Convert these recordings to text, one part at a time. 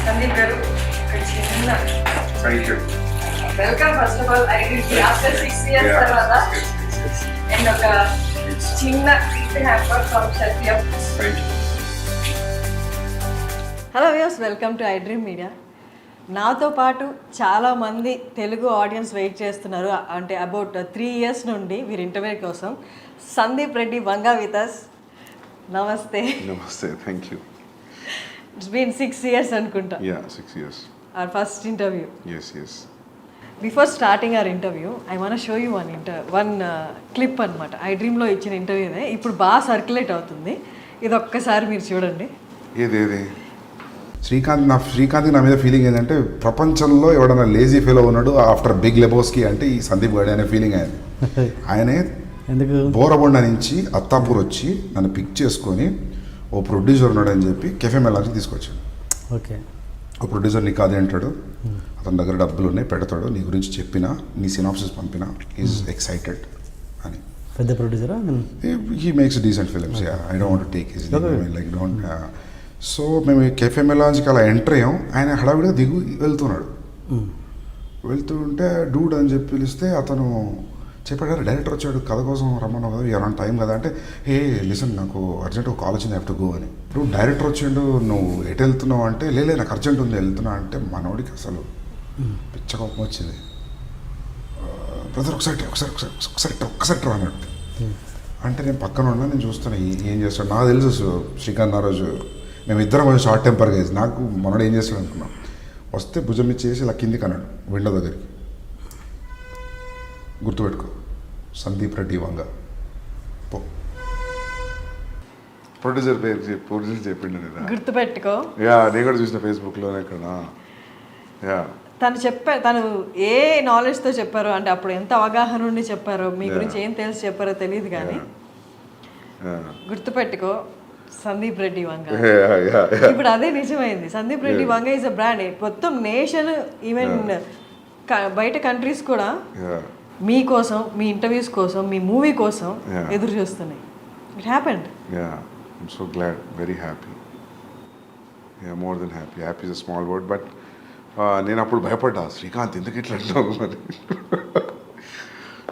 సందీప్ గారు ఒక చిన్న thank you. Welcome first of all identity after 6 years తర్వాత అండ్ ఒక చిన్న gift hamper from Satyam. Thank you. Hello views, welcome to I dream media. నాతో పాటు చాలామంది తెలుగు ఆడియన్స్ వెయిట్ చేస్తున్నారు. అంటే అబౌట్ 3 years నుండి వీరి ఇంటర్వ్యూ కోసం. Sandeep Reddy Vanga with us. నమస్తే. నమస్తే. Thank you. It's been 6 years అనుకుంటా. Yeah 6 years. Our first interview. Yes. Before starting our interview, I want to show you one clip అనమాట. ఐ డ్రీమ్లో ఇచ్చిన ఇంటర్వ్యూనే ఇప్పుడు బాగా సర్క్యులేట్ అవుతుంది. ఇది ఒక్కసారి మీరు చూడండి. ఏది శ్రీకాంత్ నా మీద ఫీలింగ్ ఏంటంటే ప్రపంచంలో ఎవడన్నా లేజీ ఫీల్ ఉన్నాడు ఆఫ్టర్ బిగ్ లెబోస్కి అంటే ఈ సందీప్ గాడి అనే ఫీలింగ్ అయింది. ఆయనే ఎందుకు బోరబొండ నుంచి అత్తాపూర్ వచ్చి నన్ను పిక్ చేసుకొని ఓ ప్రొడ్యూసర్ ఉన్నాడని చెప్పి కెఫే మెలాకి తీసుకొచ్చాడు. ఓకే, ఓ ప్రొడ్యూసర్ నీకు అదే అంటాడు, అతని దగ్గర డబ్బులు ఉన్నాయి పెడతాడు, నీ గురించి చెప్పినా నీ సినాప్సిస్ పంపినా ఈజ్ ఎక్సైటెడ్ అని. పెద్ద ప్రొడ్యూసరా? He makes decent films. I don't want to take his like don't. So మేము కెఫే మెలాన్స్కి అలా ఎంటర్ అయ్యాం. ఆయన హడావిడిగా దిగు వెళ్తున్నాడు. వెళ్తుంటే డూడ్ అని చెప్పి పిలిస్తే అతను చెప్పాడు, డైరెక్టర్ వచ్చాడు కథ కోసం రమ్మన్నావు కదా, ఎవరైనా టైం కదా అంటే, ఏ లిసన్ నాకు అర్జెంట్ ఒక కాల్ వచ్చింది, హ్యావ్ టు గో అని. ఇప్పుడు డైరెక్టర్ వచ్చిండు, నువ్వు ఎటు వెళ్తున్నావు అంటే, లేలే నాకు అర్జెంట్ ఉంది వెళ్తున్నా అంటే, మనోడికి అసలు పిచ్చ కోపం వచ్చింది. బ్రదర్ ఒకసారి రా అన్నాడు. అంటే నేను పక్కన ఉన్నా, నేను చూస్తున్నా ఏం చేస్తాడు. నాకు తెలుసు శ్రీకాంత్ ఆ రోజు మేమిద్దరం కొంచెం షార్ట్ టెంపర్గా వేసి, నాకు మనోడు ఏం చేస్తాడు అనుకున్నాం. వస్తే భుజం ఇచ్చేసి ఇలా కిందికి అన్నాడు విండో దగ్గరికి, గుర్తుపెట్టుకో సందీప్ రెడ్డి వంగ పో. ప్రొడ్యూసర్ చెప్పిండు గుర్తుపెట్టుకో. యా నేను కూడా చూసిన ఫేస్బుక్లోనే ఇక్కడ. యా తను ఏ నాలెడ్జ్తో చెప్పారో, అంటే అప్పుడు ఎంత అవగాహన ఉండి చెప్పారో, మీ గురించి ఏం తెలిసి చెప్పారో తెలియదు కానీ గుర్తుపెట్టుకో సందీప్ రెడ్డి వంగ. ఇప్పుడు అదే నిజమైంది. Sandeep Reddy Vanga is a brand. మొత్తం నేషన్, ఈవెన్ బయట కంట్రీస్ కూడా మీకోసం, మీ ఇంటర్వ్యూస్ కోసం, మీ మూవీ కోసం ఎదురు చూస్తున్నాయి. It happened. I'm so glad, very happy. More than happy. Happy is a small word, but నేను అప్పుడు భయపడ్డా, శ్రీకాంత్ ఎందుకు ఇట్లా అంటావు మరి,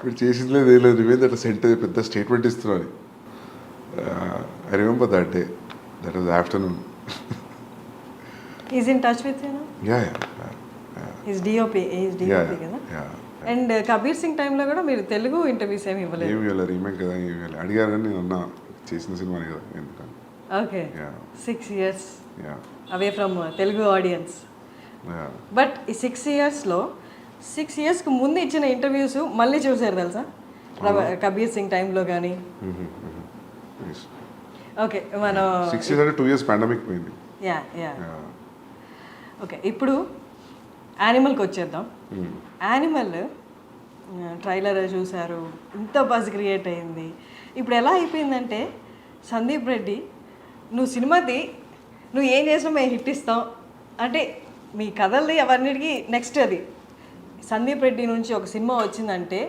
మీరు చేసింది లేదు ఏం లేదు, నువ్వేంది అట్లా పెద్ద స్టేట్మెంట్ ఇస్తున్నావు. I remember that day, that was afternoon. Is in touch with you now? Yeah is DOP కదా. అండ్ కబీర్ సింగ్ టైంలో కూడా మీరు తెలుగు ఇంటర్వ్యూస్ ఏమి ఇవ్వలేదు? రీమేక్ కదా, ఇవ్వాలి అడిగారు కానీ నేను అన్నా చేసిన సినిమానే కదా ఎందుకని. Okay, 6 years away from Telugu audience. But ఈ 6 yearsలో 6 yearsకి ముందు ఇచ్చిన ఇంటర్వ్యూస్ మళ్ళీ చూసారు తెలుసా, కబీర్ సింగ్ టైంలో కానీ. ఓకే, మనం 6 years అంటే 2 years పాండమిక్ పోయింది. యా ఓకే, ఇప్పుడు యానిమల్కి వచ్చేద్దాం. యానిమల్ ట్రైలర్ చూశారు, ఇంత బజ్ క్రియేట్ అయింది. ఇప్పుడు ఎలా అయిపోయిందంటే, సందీప్ రెడ్డి నువ్వు సినిమాది నువ్వు ఏం చేసినా మేము హిట్ ఇస్తాం అంటే, మీ కథల్ని అవన్నిటికీ నెక్స్ట్ అది సందీప్ రెడ్డి నుంచి ఒక సినిమా వచ్చిందంటే,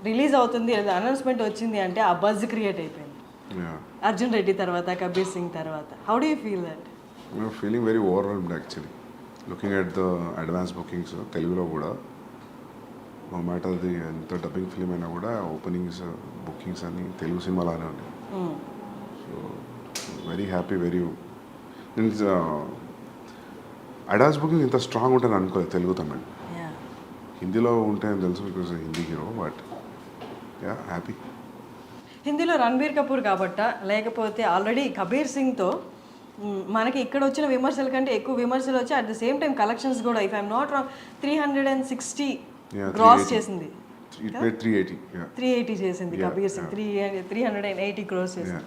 రిలీజ్ అవుతుంది లేదా అనౌన్స్మెంట్ వచ్చింది అంటే ఆ బజ్ క్రియేట్ అయిపోయింది. అర్జున్ రెడ్డి తర్వాత, కబీర్ సింగ్ తర్వాత. How do you feel that? Feeling very overwhelmed actually. Looking at the advance bookings తెలుగులో కూడా, నో మ్యాటర్ అది ఎంత డబ్బింగ్ ఫిలిం అయినా కూడా ఓపెనింగ్స్ బుకింగ్స్ అన్నీ తెలుగు సినిమాలానే ఉన్నాయి. So very happy. Advance booking ఇంత స్ట్రాంగ్ ఉంటుంది అనుకోలేదు తెలుగు తమిళ్. హిందీలో ఉంటాయని తెలుసు, because Hindi hero. But yeah happy. హిందీలో రణబీర్ కపూర్ కాబట్టా, లేకపోతే ఆల్రెడీ కబీర్ సింగ్తో మనకి ఇక్కడ వచ్చిన విమర్శల కంటే ఎక్కువ విమర్శలు వచ్చి, at the same time collections కూడా, if I'm not wrong, 360 cross చేసింది. 380 చేసింది కబీర్ సింగ్. 380 క్రోస్ చేసింది.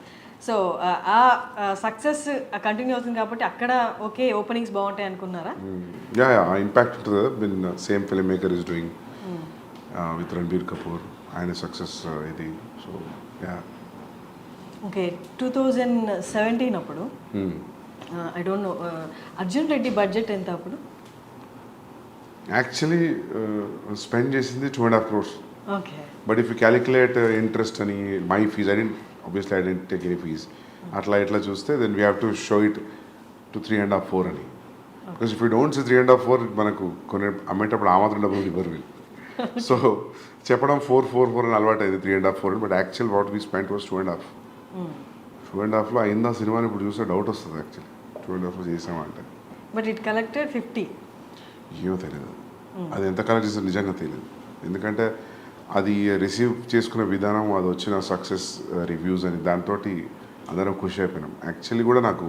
సో ఆ సక్సెస్ కంటిన్యూ అవుతుంది కాబట్టి అక్కడ ఓకే ఓపెనింగ్స్ బాగుంటాయి అనుకున్నారా? ఇంపాక్ట్ ఉంటుంది కదా. Been same film maker is doing with Ranbir Kapoor, ఆయన సక్సెస్ ఇది. సో యా ఓకే, 2017 అప్పుడు I don't know, Arjun Reddy budget ఎంత అప్పుడు? యాక్చువల్లీ స్పెండ్ చేసింది 2.5 crores. Okay, but if you calculate interest అని my fees, I didn't take any fees, అట్లా ఇట్లా చూస్తే then we have to show it to 3.5-4 అని. Because if you don't say 3.5, 4 మనకు కొన్ని అమ్మేటప్పుడు ఆ మాత్రం డబ్బులు ఇవ్వరు వీళ్ళు. సో చెప్పడం 4 అని అలవాటు అయింది, 3.5, 4. But actual what we spent was 2.5. 2.5లో అయిందా సినిమాని ఇప్పుడు చూస్తే డౌట్ వస్తుంది యాక్చువల్లీ 2.5లో చేసామా అంటే. But it collected 50. ఏమో తెలియదు అది ఎంత కలెక్ట్ చేస్తే నిజంగా తెలియదు. ఎందుకంటే అది రిసీవ్ చేసుకునే విధానం, అది వచ్చిన సక్సెస్ రివ్యూస్ అని దాంతో అందరం ఖుషి అయిపోయినాం. యాక్చువల్లీ కూడా నాకు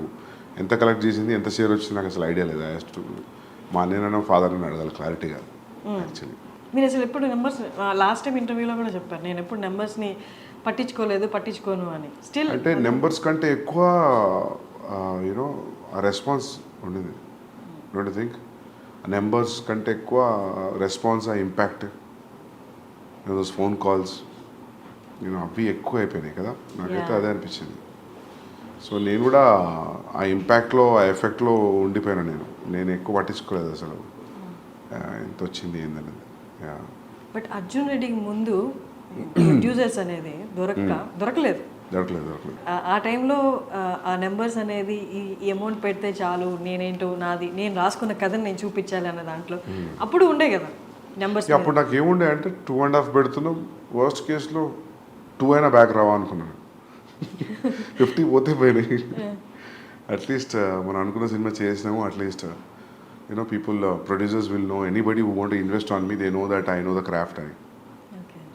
ఎంత కలెక్ట్ చేసింది, ఎంత షేర్ వచ్చింది నాకు అసలు ఐడియా లేదు. యాజ్ టు మా అన్నయ్య ఫాదర్ని అడగాలి క్లారిటీగా యాక్చువల్లీ. మీరు అసలు ఎప్పుడు నెంబర్స్, లాస్ట్ టైం ఇంటర్వ్యూలో కూడా చెప్పారు, నేను ఎప్పుడు నెంబర్స్ని పట్టించుకోను అని. స్టిల్ అంటే నెంబర్స్ కంటే ఎక్కువ యూనో ఆ రెస్పాన్స్ ఉండేది. డోంట్ థింక్ నెంబర్స్ కంటే ఎక్కువ రెస్పాన్స్, ఆ ఇంపాక్ట్, దోస్ ఫోన్ కాల్స్ అవి ఎక్కువ అయిపోయినాయి కదా, నాకైతే అదే అనిపించింది. సో నేను కూడా ఆ ఇంపాక్ట్లో, ఆ ఎఫెక్ట్లో ఉండిపోయాను. నేను ఎక్కువ పట్టించుకోలేదు అసలు ఎంత వచ్చింది ఏందనేది. బట్ అర్జున్ రెడ్డికి ముందు ప్రొడ్యూసర్స్ అనేది దొరకలేదు. ఆ టైంలో ఆ నెంబర్స్ అనేది ఈ అమౌంట్ పెడితే చాలు, నేనేంటో నేను రాసుకున్న కథని నేను చూపించాలి అన్న దాంట్లో అప్పుడు ఉండే కదా నెంబర్స్. అప్పుడు నాకు ఏముండే అంటే 2.5 పెడుతున్నాం, వర్స్ట్ కేసులో 2 అయినా బ్యాక్ రావా అనుకున్నాను. 50 పోతే పోయినాయి. అట్లీస్ట్ మనం అనుకున్న సినిమా చేసినాము. At least people, producers will know, anybody who want to invest on me, they know that I know the craft అని.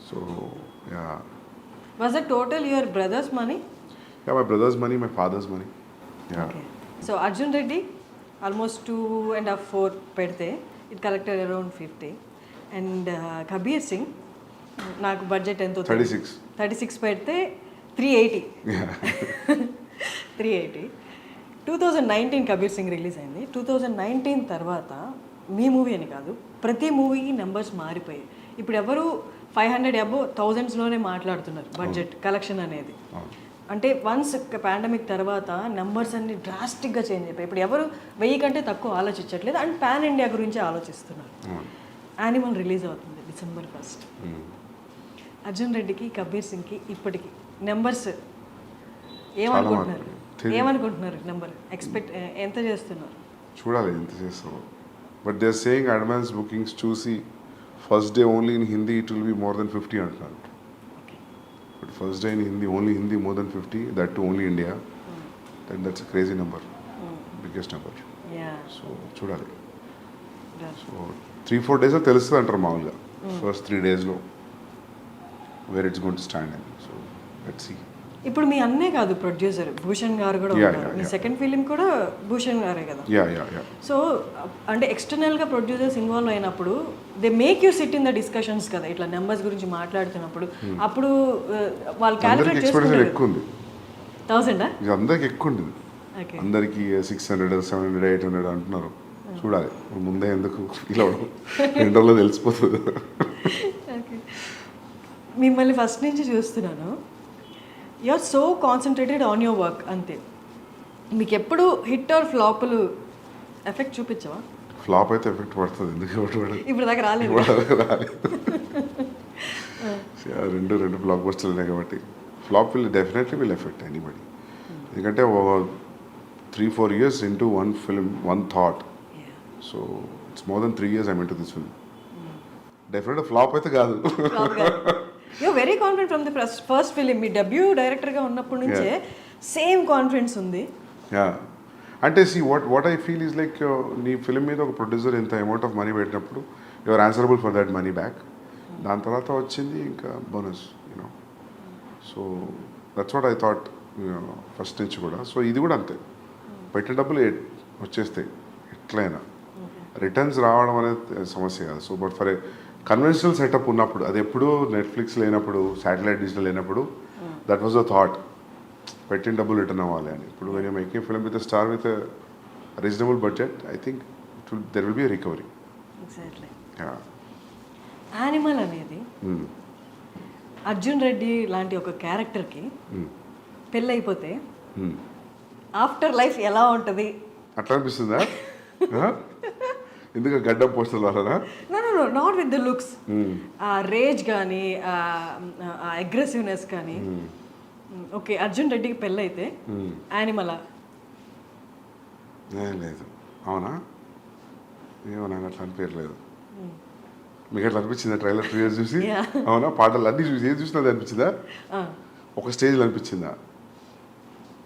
So yeah. Was it total your brother's money? Yeah, my brother's money, my father's money. Yeah. Okay. So Arjun Reddy almost 2.5, 4 pedte, it collected around 50. And Kabir Singh, నాకు budget ఎంతో 36 పెడితే 380. Yeah. 380. 2019 Kabir Singh release అయింది. 2019 తర్వాత మీ movie అని కాదు, ప్రతి మూవీకి numbers మారిపోయాయి. ఇప్పుడు ఎవరు 500 అబో 1000స్లోనే మాట్లాడుతున్నారు బడ్జెట్ కలెక్షన్ అనేది. అంటే వన్స్ పాండమిక్ తర్వాత నెంబర్స్ అన్ని డ్రాస్టిక్గా చేంజ్ అయిపోయి ఇప్పుడు ఎవరు 1000 కంటే తక్కువ ఆలోచించట్లేదు. అండ్ పాన్ ఇండియా గురించి ఆలోచిస్తున్నారు. యానిమల్ రిలీజ్ అవుతుంది December 1st. అర్జున్ రెడ్డికి, కబీర్ సింగ్కి ఇప్పటికి నెంబర్స్ ఏమనుకుంటున్నారు? నెంబర్ ఎక్స్పెక్ట్ ఎంత చేస్తున్నారు? చూడాలి ఎంత చేస్తామో. But they are saying advance bookings చూసి first day only in Hindi it will be more than 50 అంటున్నారు. But first day in Hindi, only Hindi more than 50, that too only India. That's a crazy number, biggest number. So చూడాలి. So 3-4 డేస్లో తెలుస్తుంది అంటారు మామూలుగా. First 3 డేస్లో where it's going to stand and. So let's see. ఇప్పుడు మీ అన్నే కాదు ప్రొడ్యూసర్, భూషణ్ గారు కూడా ఉన్నారు. మీ సెకండ్ ఫిలిం కూడా భూషణ్ గారే కదా. సో అంటే ఎక్స్టర్నల్గా ప్రొడ్యూసర్స్ ఇన్వాల్వ్ అయినప్పుడు they make you SIT in the discussions కదా, ఇట్లా నెంబర్స్ గురించి మాట్లాడుతున్నప్పుడు. అప్పుడు వాళ్ళు క్యాలిక్యులేట్ చేసుకుంటారు. ఎక్కువ ఉంది 1000 అందరికి ఎక్కువ ఉంది. అందరికి 600, 700, 800 అంటున్నారు. చూడాలి ముందే ఎందుకు ఇలా 2 రోజుల్లో తెలిసిపోతుంది. మిమ్మల్ని ఫస్ట్ నుంచి చూస్తున్నాను, you are so concentrated on your work అంతే. మీకు ఎప్పుడు హిట్ ఆర్ ఫ్లాపులు ఎఫెక్ట్ చూపించవా? ఫ్లాప్ అయితే ఎఫెక్ట్ పడుతుంది. ఎందుకు ఇప్పుడు దాకా రాలేదు. రెండు బ్లాక్ బస్టర్లు ఉన్నాయి కాబట్టి flop definitely will effect anybody. ఎందుకంటే 3-4 years into one film, one thought. So it's more than 3 years I'm into this film. Definitely flop అయితే కాదు. You very confident from the first film. మీ డెబ్యూ డైరెక్టర్గా ఉన్నప్పటి నుంచే same confidence ఉంది. అంటే see what I feel is like, నీ film మీద ఒక ప్రొడ్యూసర్ ఎంత అమౌంట్ ఆఫ్ మనీ పెట్టినప్పుడు you are answerable for that money back. దాని తర్వాత వచ్చింది ఇంకా bonus, you know. So that's what I thought first నుంచి కూడా. సో ఇది కూడా అంతే, పెట్టిన డబ్బులు వచ్చేస్తాయి ఎట్లయినా. రిటర్న్స్ రావడం అనేది సమస్య కాదు. So but for a conventional setup ఉన్నప్పుడు, అది ఎప్పుడు నెట్ఫ్లిక్స్ లేనప్పుడు, శాటిలైట్ డిజిటల్ లేనప్పుడు, దట్ వాజ్ అ థాట్, పెట్టిన డబ్బులు రిటర్న్ అవ్వాలి అని. ఇప్పుడు when you making film with star with reasonable budget, I think there will be recovery. Exactly. Animal అనేది అర్జున్ రెడ్డి లాంటి ఒక క్యారెక్టర్కి పెళ్ళైపోతే ఆఫ్టర్ లైఫ్ ఎలా ఉంటుంది అట్లా అనిపిస్తుందా? ఎందుకు గడ్డం పోస్టర్ వాళ్ళనా? No not with the looks, ఆ రేజ్ కానీ ఆ అగ్రెసివ్నెస్ కానీ. ఓకే, అర్జున్ రెడ్డికి పెళ్ళైతే యానిమలా? లేదు. అవునా? ఏమో నాకు అట్లా అనిపించలేదు. మీకు అట్లా అనిపించిందా ట్రైలర్ 2 ఇయర్స్ చూసి? Yeah. అవునా? పాటలు అన్నీ చూసి ఏది చూసినా అది అనిపించిందా? ఒక స్టేజ్లో అనిపించిందా?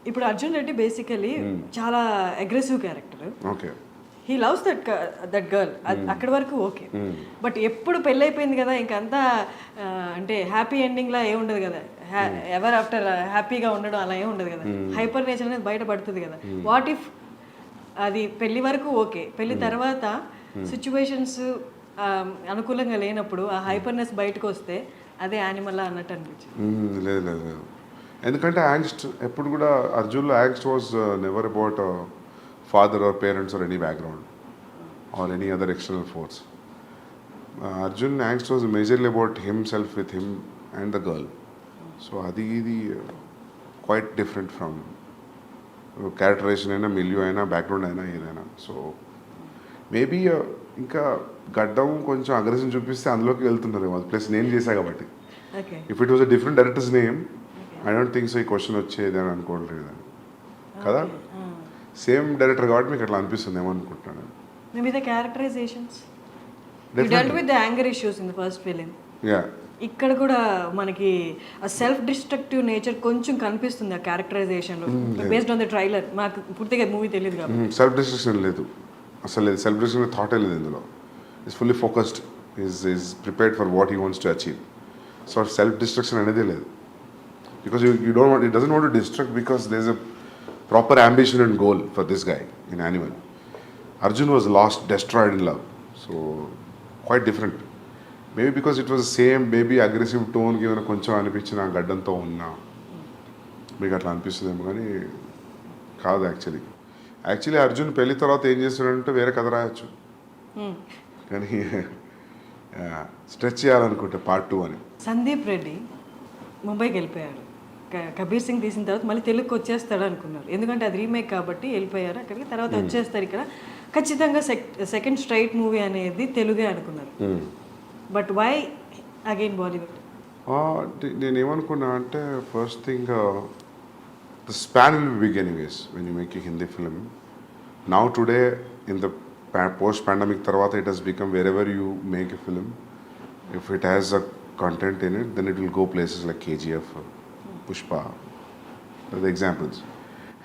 ఇప్పుడు అర్జున్ రెడ్డి బేసికలీ చాలా aggressive character. Okay. He loves that girl. అక్కడి వరకు ఓకే. బట్ ఎప్పుడు పెళ్ళి అయిపోయింది కదా ఇంకంతా అంటే హ్యాపీ ఎండింగ్ లా ఏ ఉండదు కదా, ఎవర్ ఆఫ్టర్ హ్యాపీగా ఉండడం అలా ఏ ఉండదు కదా, హైపర్ నేచర్ అనేది బయటపడుతుంది కదా. వాట్ ఇఫ్ అది పెళ్లి వరకు ఓకే, పెళ్లి తర్వాత సిచ్యువేషన్స్ అనుకూలంగా లేనప్పుడు ఆ హైపర్నెస్ బయటకు వస్తే అదే యానిమల్ అన్నట్టు అనిపించింది. లేదు లేదు లేదు, ఎందుకంటే యాంగ్స్ట్ ఎప్పుడు కూడా అర్జున్లో angst was never about father or parents or any background or any other external force. Arjun angst was majorly about himself with him and the girl. So అది ఇది క్వైట్ డిఫరెంట్ ఫ్రమ్ క్యారెక్టరైజేషన్ అయినా, milieu అయినా, background అయినా ఏదైనా. So maybe ఇంకా గడ్డం కొంచెం aggression చూపిస్తే అందులోకి వెళ్తున్నారు ప్లస్ నేను చేశా కాబట్టి. Okay. If it was a different directors name I don't think so ఈ క్వశ్చన్ వచ్చేది అని అనుకోవట్లేదు కదా. సేమ్ డైరెక్టర్ కాబట్టి మీకు అట్లా అనిపిస్తుంది ఏమో అనుకుంటున్నాను. Maybe the characterisations you dealt with the anger issues in the first film. Yeah, ఇక్కడ కూడా మనకి ఆ సెల్ఫ్ డిస్ట్రక్టివ్ నేచర్ కొంచెం కనిపిస్తుంది ఆ క్యారెక్టరైజేషన్లో బేస్డ్ ఆన్ ద ట్రైలర్. మాకు పూర్తిగా మూవీ తెలియదు కాబట్టి. సెల్ఫ్ డిస్ట్రక్షన్ లేదు అసలు, లేదు. సెల్ఫ్ డిస్ట్రక్షన్ థాటే లేదు ఇందులో. Is fully focused, is prepared for what he wants to achieve. So self destruction అనేది లేదు. Because you don't want, it doesn't want to destruct because there's a proper ambition and goal for this guy in Animal. Arjun was lost, destroyed in love. So quite different. Maybe because it was the same, maybe aggressive tone given కొంచెం అనిపించిన గడ్డంతో ఉన్నా మీకు అట్లా అనిపిస్తుందేమో కానీ కాదు. Actually Arjun పెళ్లి తర్వాత ఏం చేస్తున్నాడంటే వేరే కథ రాయొచ్చు కానీ స్ట్రెచ్ చేయాలనుకుంటే పార్ట్ 2 అని. సందీప్ రెడ్డి ముంబైకి వెళ్ళిపోయాడు. కబీర్ సింగ్ తీసిన తర్వాత మళ్ళీ తెలుగుకి వచ్చేస్తాడు అనుకున్నారు, ఎందుకంటే అది రీమేక్ కాబట్టి వెళ్ళిపోయారు అక్కడికి. తర్వాత వచ్చేస్తారు ఇక్కడ ఖచ్చితంగా సెకండ్ స్ట్రైట్ మూవీ అనేది తెలుగే అనుకున్నారు. But why again Bollywood? నేనేమనుకున్నా అంటే first thing the span will be big anyways when you make a Hindi film. Now today in the post pandemic తర్వాత it has become wherever you make a film, if it has a content in it, then it will go places like KGF, Pushpa, the examples.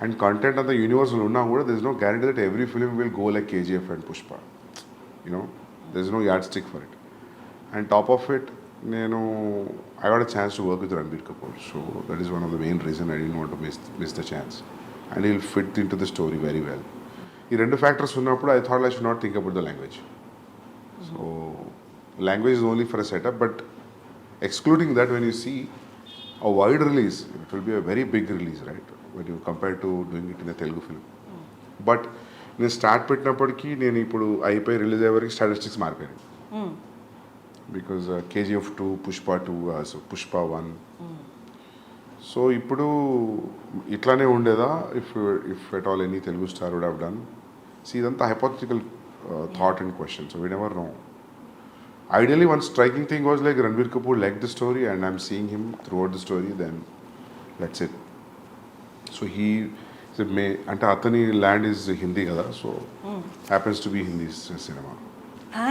And content of the universe will unna kuda there is no guarantee that every film will go like KGF and Pushpa. You know, there is no yardstick for it. And top of it, I got a chance to work with Ranbir Kapoor, so that is one of the main reason I didn't want to miss the chance. And he'll fit into the story very well. Ee rendu factors unnappudu I thought I should not think about the language. So language is only for a setup, but excluding that, when you see a wide release, it will be a very big release, right? When you compare to doing it in a Telugu film. But నేను start పెట్టినప్పటికీ నేను ఇప్పుడు అయిపోయి release అయ్యే వరకు statistics మారిపోయాయి. Because KGF 2, Pushpa 2, so Pushpa 1. So ఇప్పుడు ఇట్లానే ఉండేదా if at all any Telugu star would have done. So ఇదంతా hypothetical thought and question, so we never know. Ideally, one striking thing was like Ranbir Kapoor liked the story and I'm seeing him throughout the story, then that's it. So he said, ante athani land is Hindi kada, so happens to be Hindi cinema.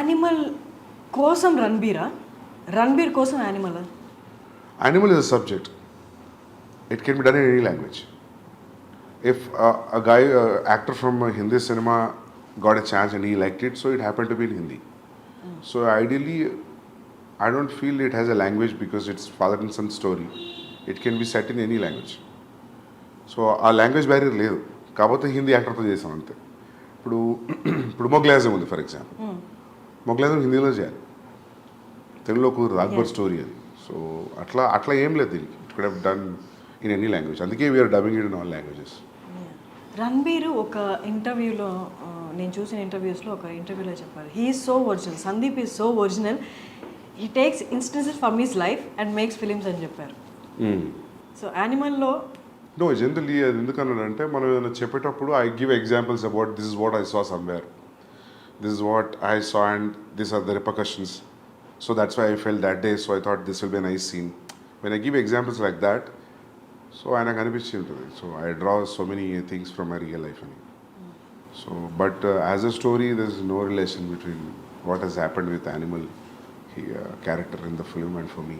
Animal kosam Ranbir kosam Animal? Animal is a subject. It can be done in any language. If a guy, actor from Hindi cinema got a chance and he liked it, so it happened to be in Hindi. So ideally, I don't feel it has a language because it's father and son story. It can be set in any language. So ఆ language barrier లేదు కాకపోతే హిందీ యాక్టర్తో చేసాం అంతే. ఇప్పుడు మొగ్లాజం ఉంది for example, మొగ్లాజం హిందీలో చేయాలి, తెలుగులో కుదరదు, అక్బర్ స్టోరీ అది. సో అట్లా ఏం లేదు దీనికి. It could have done in any language, అందుకే we are dubbing it in all languages. Ranbir ఒక ఇంటర్వ్యూలో, నేను చూసిన ఇంటర్వ్యూస్లో ఒక ఇంటర్వ్యూలో చెప్పారు, he is so original, Sandeep is so original, he takes instances from his life and makes films అని చెప్పారు. సో యానిమల్లో నో జనరలీ అది ఎందుకన్నానంటే మనం ఏదైనా చెప్పేటప్పుడు I give examples about this is what I saw somewhere, this is what I saw and this are the repercussions, so that's why I fell that day, so I thought this will be nice scene. When I give examples like that, so ఆయనకు అనిపించి ఉంటుంది. So I draw so many things from my real life అని. So, but as a story, there's no relation between what has happened with animal character in the film and for me.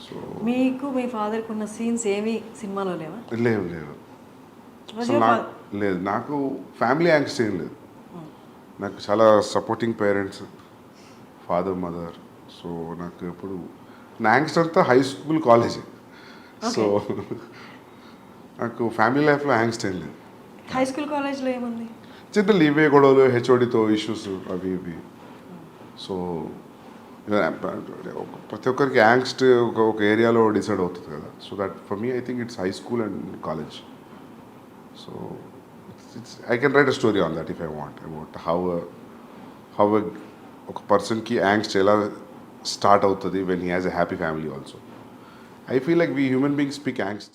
So, మీకు మీ ఫాదర్కి ఉన్న scenes ఏమి సినిమాలో లేవా? లేవు Was అసలు your నాకు లేదు. నాకు ఫ్యామిలీ యాంగ్స్ట్ ఏం లేదు. నాకు చాలా supporting parents, father mother. So నాకు ఎప్పుడు నా యాంగ్స్ట్ అంతా హై స్కూల్ కాలేజ్. సో నాకు ఫ్యామిలీ లైఫ్లో యాంగ్స్ట్ ఏం లేదు. హై స్కూల్ కాలేజ్లో ఏముంది? చిన్న ఇవే గొడవలు, హెచ్ఓడితో ఇష్యూస్ అవి ఇవి. సో ప్రతి ఒక్కరికి యాంగ్స్ట్ ఒక ఏరియాలో డిసైడ్ అవుతుంది కదా. So that for me I think it's high school and college. So it's I can write a story on that if I want about how ఒక పర్సన్కి యాంగ్స్ట్ ఎలా స్టార్ట్ అవుతుంది when he has a happy family also. I feel like we human beings speak angst.